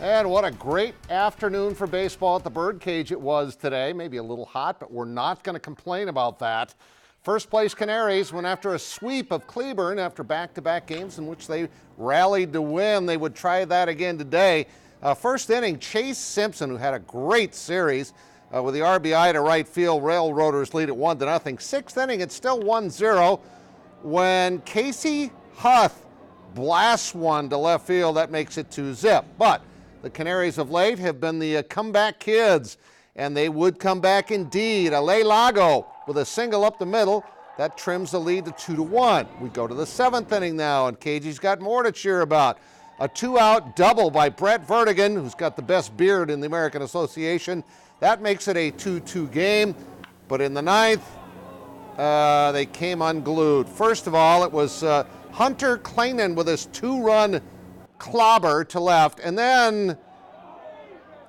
And what a great afternoon for baseball at the Birdcage it was today. Maybe a little hot, but we're not going to complain about that. First place Canaries went after a sweep of Cleburne after back-to-back games in which they rallied to win. They would try that again today. First inning, Chase Simpson, who had a great series with the RBI to right field. Railroaders lead at 1-0. Sixth inning, it's still 1-0 when Casey Huth blasts one to left field. That makes it 2-0. But the Canaries of late have been the comeback kids, and they would come back indeed. Ale Lago with a single up the middle. That trims the lead to 2-1. We go to the seventh inning now, and KG's got more to cheer about. A two-out double by Brett Vertigan, who's got the best beard in the American Association. That makes it a 2-2 game. But in the ninth, they came unglued. First of all, it was Hunter Klayman with his two-run clobber to left, and then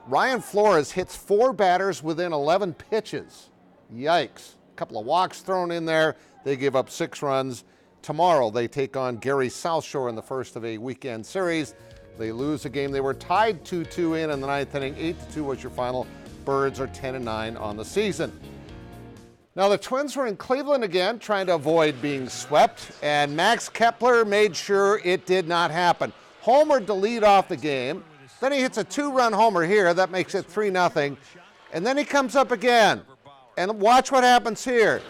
Ryan Flores hits four batters within 11 pitches. Yikes. A couple of walks thrown in there. They give up 6 runs. Tomorrow they take on Gary South Shore in the first of a weekend series. They lose a game. They were tied 2-2 in the ninth inning. 8-2 was your final. Birds are 10-9 on the season. Now the Twins were in Cleveland again, trying to avoid being swept, and Max Kepler made sure it did not happen. Homered to lead off the game. Then he hits a 2-run homer here. That makes it 3-0. And then he comes up again. And watch what happens here.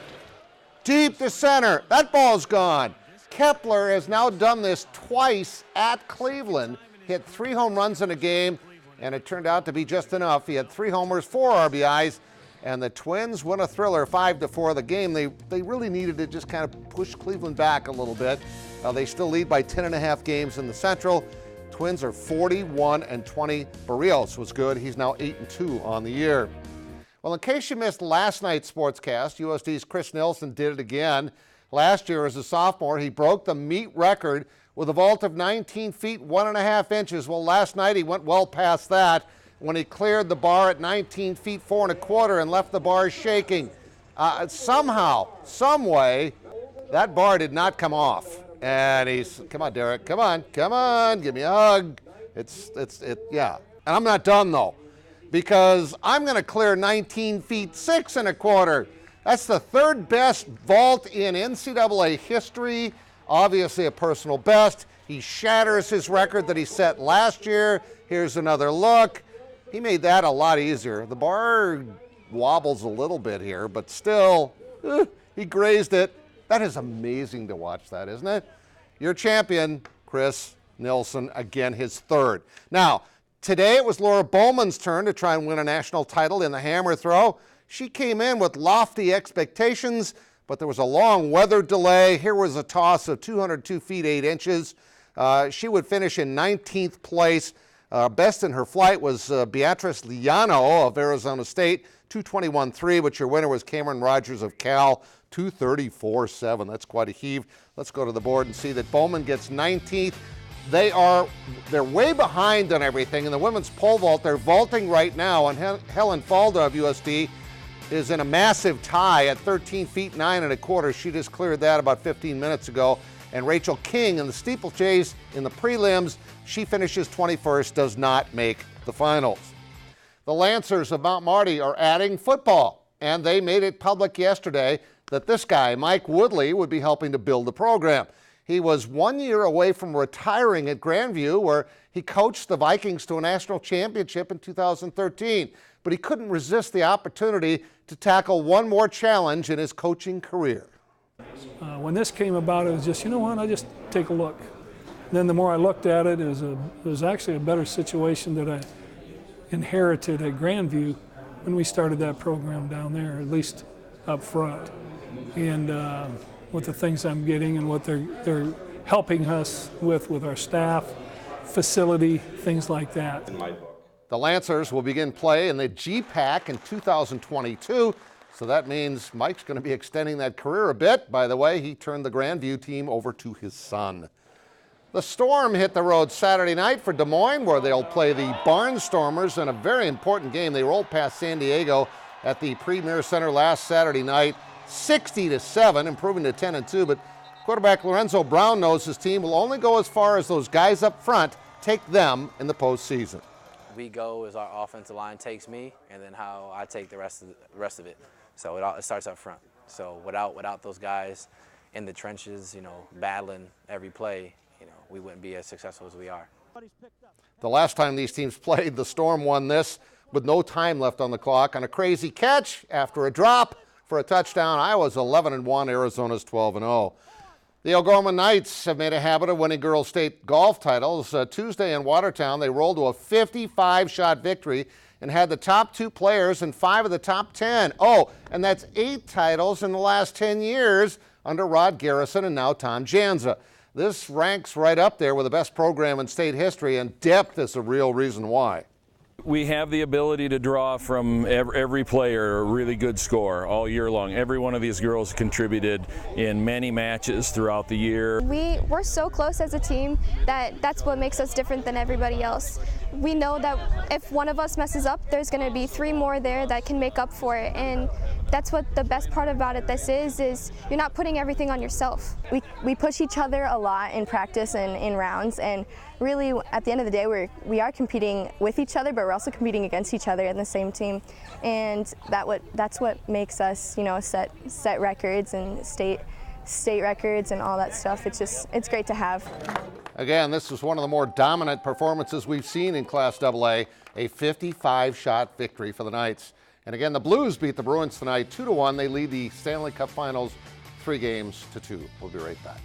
Deep to center. That ball's gone. Kepler has now done this twice at Cleveland. Hit 3 home runs in a game, and it turned out to be just enough. He had 3 homers, 4 RBIs, and the Twins win a thriller 5-4 the game. They really needed to just kind of push Cleveland back a little bit. They still lead by 10.5 games in the Central. Twins are 41-20. Barrios was good. He's now 8-2 on the year. Well, in case you missed last night's Sportscast, USD's Chris Nilsson did it again. Last year as a sophomore, he broke the meet record with a vault of 19 feet, 1.5 inches. Well, last night he went well past that when he cleared the bar at 19 feet, 4 1/4 and left the bar shaking. Somehow, some way, that bar did not come off. And he's, come on, Derek, come on, give me a hug. Yeah. And I'm not done, though, because I'm going to clear 19 feet, 6 1/4. That's the 3rd best vault in NCAA history. Obviously a personal best. He shatters his record that he set last year. Here's another look. He made that a lot easier. The bar wobbles a little bit here, but still, he grazed it. That is amazing to watch that, isn't it? Your champion, Chris Nilsson, again, his 3rd. Now, today it was Laura Bowman's turn to try and win a national title in the hammer throw. She came in with lofty expectations, but there was a long weather delay. Here was a toss of 202 feet, 8 inches. She would finish in 19th place. Best in her flight was Beatrice Liano of Arizona State, 221.3, but your winner was Cameron Rogers of Cal, 234.7. That's quite a heave. Let's go to the board and see that Bowman gets 19th. They're way behind on everything. In the women's pole vault, they're vaulting right now, and Helen Falda of USD is in a massive tie at 13 feet, 9 1/4. She just cleared that about 15 minutes ago. And Rachel King in the steeplechase in the prelims, she finishes 21st, does not make the finals. The Lancers of Mount Marty are adding football, and they made it public yesterday that this guy, Mike Woodley, would be helping to build the program. He was 1 year away from retiring at Grandview, where he coached the Vikings to a national championship in 2013. But he couldn't resist the opportunity to tackle one more challenge in his coaching career. When this came about, it was just, you know what, I'll just take a look. And then the more I looked at it, it was actually a better situation that I inherited at Grandview when we started that program down there, at least up front. And with the things I'm getting and what they're helping us with our staff, facility, things like that. The Lancers will begin play in the GPAC in 2022. So that means Mike's going to be extending that career a bit. By the way, he turned the Grandview team over to his son. The Storm hit the road Saturday night for Des Moines, where they'll play the Barnstormers in a very important game. They rolled past San Diego at the Premier Center last Saturday night, 60-7, improving to 10-2. But quarterback Lorenzo Brown knows his team will only go as far as those guys up front take them in the postseason. we go as our offensive line takes me, and then how I take the rest of it. So it starts up front. So without those guys in the trenches, battling every play, we wouldn't be as successful as we are. The last time these teams played, the Storm won this with no time left on the clock on a crazy catch after a drop for a touchdown. Iowa's 11-1, Arizona's 12-0. The Algoma Knights have made a habit of winning girls' state golf titles. Tuesday in Watertown, they rolled to a 55-shot victory and had the top 2 players in 5 of the top 10. Oh, and that's 8 titles in the last 10 years under Rod Garrison and now Tom Janza. This ranks right up there with the best program in state history, and depth is the real reason why. We have the ability to draw from every player a really good score all year long. Every one of these girls contributed in many matches throughout the year. We're so close as a team that's what makes us different than everybody else. We know that if one of us messes up, there's going to be 3 more there that can make up for it, and that's what the best part about it is you're not putting everything on yourself. We push each other a lot in practice and in rounds, and really at the end of the day we are competing with each other, but we're also competing against each other in the same team, and that's what makes us set records and state records and all that stuff. It's great to have. Again, this was one of the more dominant performances we've seen in Class AA, a 55-shot victory for the Knights. And again, the Blues beat the Bruins tonight 2-1. They lead the Stanley Cup Finals 3-2. We'll be right back.